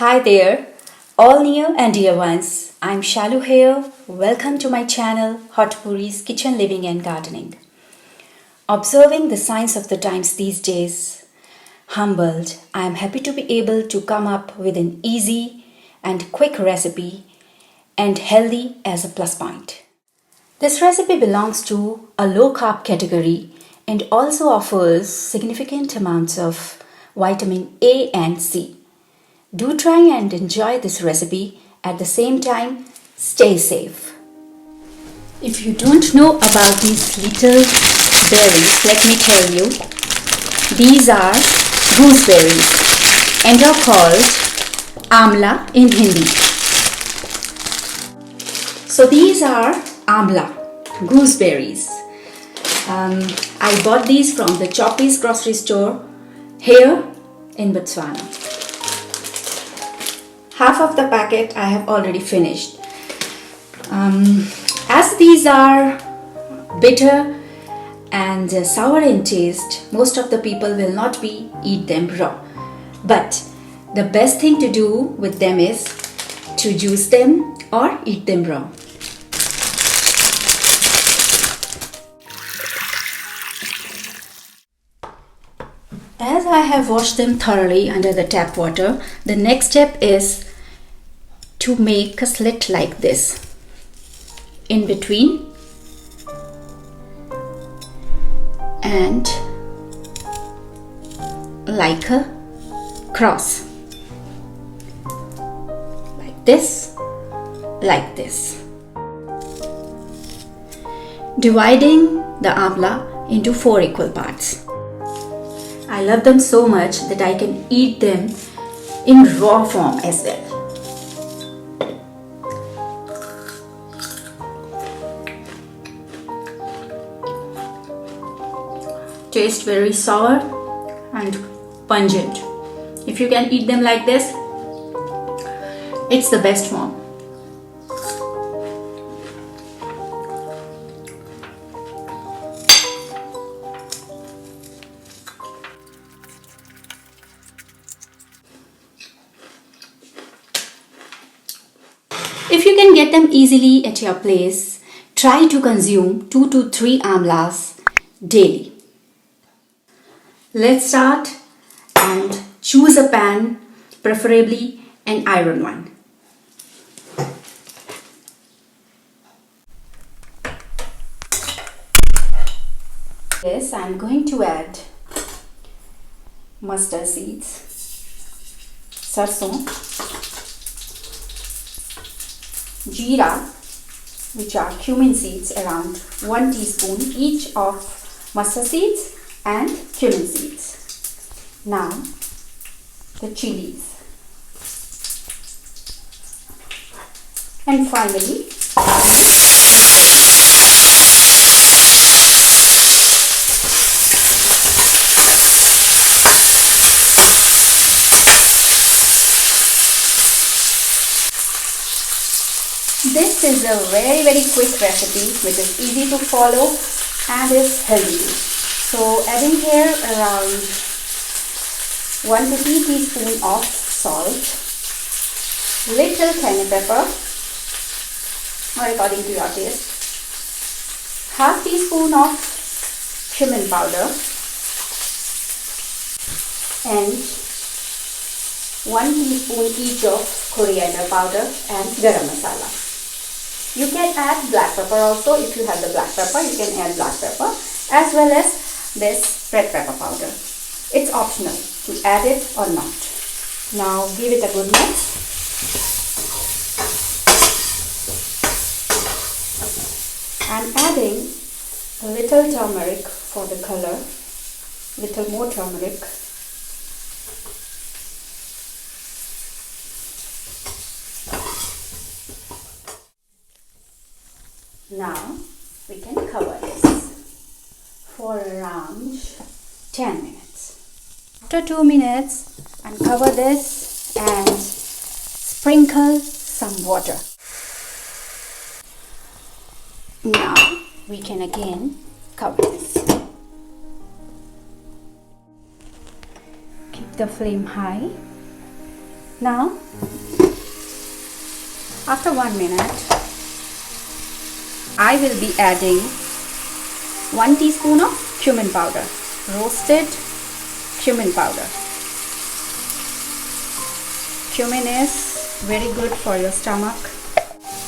Hi there, all near and dear ones. I'm Shalu here. Welcome to my channel, Hot Puri's Kitchen Living and Gardening. Observing the signs of the times these days, humbled, I am happy to be able to come up with an easy and quick recipe and healthy as a plus point. This recipe belongs to a low carb category and also offers significant amounts of vitamin A and C. Do try and enjoy this recipe. At the same time, stay safe. If you don't know about these little berries, let me tell you. These are gooseberries and are called Amla in Hindi. So these are Amla, gooseberries. I bought these from the Choppy's grocery store here in Botswana. Half of the packet I have already finished. As these are bitter and sour in taste, most of the people will not eat them raw. But the best thing to do with them is to juice them or eat them raw. As I have washed them thoroughly under the tap water, the next step is to make a slit like this in between and like a cross, like this, dividing the amla into 4 equal parts. I love them so much that I can eat them in raw form as well. Taste very sour and pungent. If you can eat them like this, it's the best form. If you can get them easily at your place, try to consume 2 to 3 amlas daily. Let's start and choose a pan, preferably an iron one. Yes, I'm going to add mustard seeds, sarson, jeera, which are cumin seeds, around 1 teaspoon each of mustard seeds and cumin seeds. Now the chilies, and finally this is a very quick recipe which is easy to follow and is healthy too. So adding here around 1 to 2 teaspoon of salt, little cayenne pepper or according to your taste, half teaspoon of cumin powder and 1 teaspoon each of coriander powder and garam masala. You can add black pepper also. If you have the black pepper, you can add black pepper as well as this red pepper powder. It's optional to add it or not. Now give it a good mix. I'm adding a little turmeric for the color, little more turmeric. Now we can cover this for around 10 minutes. After 2 minutes, uncover this and sprinkle some water. Now we can again cover this. Keep the flame high. Now, after 1 minute, I will be adding 1 teaspoon of cumin powder, roasted cumin powder. Cumin is very good for your stomach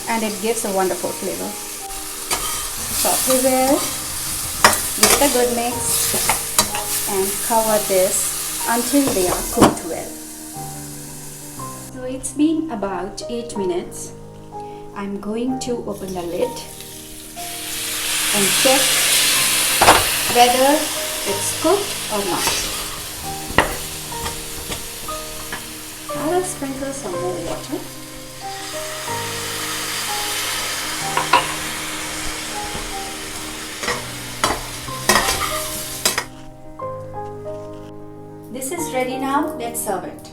and it gives a wonderful flavor. Saute well, give it a good mix and cover this until they are cooked well. So it's been about 8 minutes. I'm going to open the lid and check whether it's cooked or not. I will sprinkle some more water. This is ready now. Let's serve it.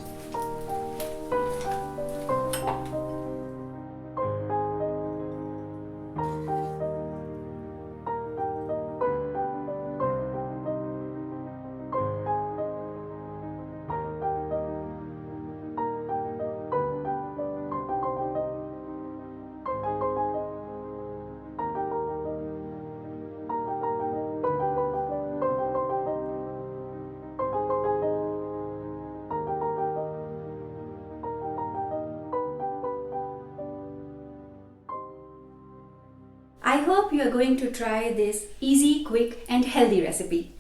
I hope you are going to try this easy, quick and healthy recipe.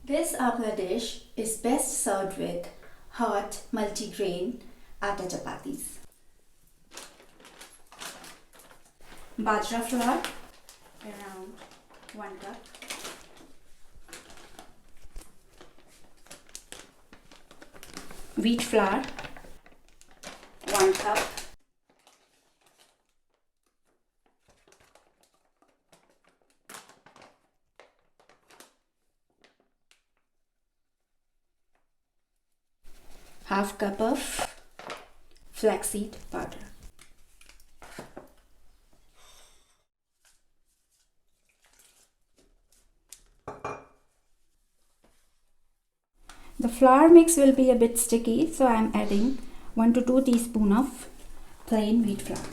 This Amla dish is best served with hot multigrain atta chapatis. BAJRA flour around 1 cup. Wheat flour 1 cup. Half cup of flaxseed powder. The flour mix will be a bit sticky, so I am adding 1 to 2 teaspoons of plain wheat flour.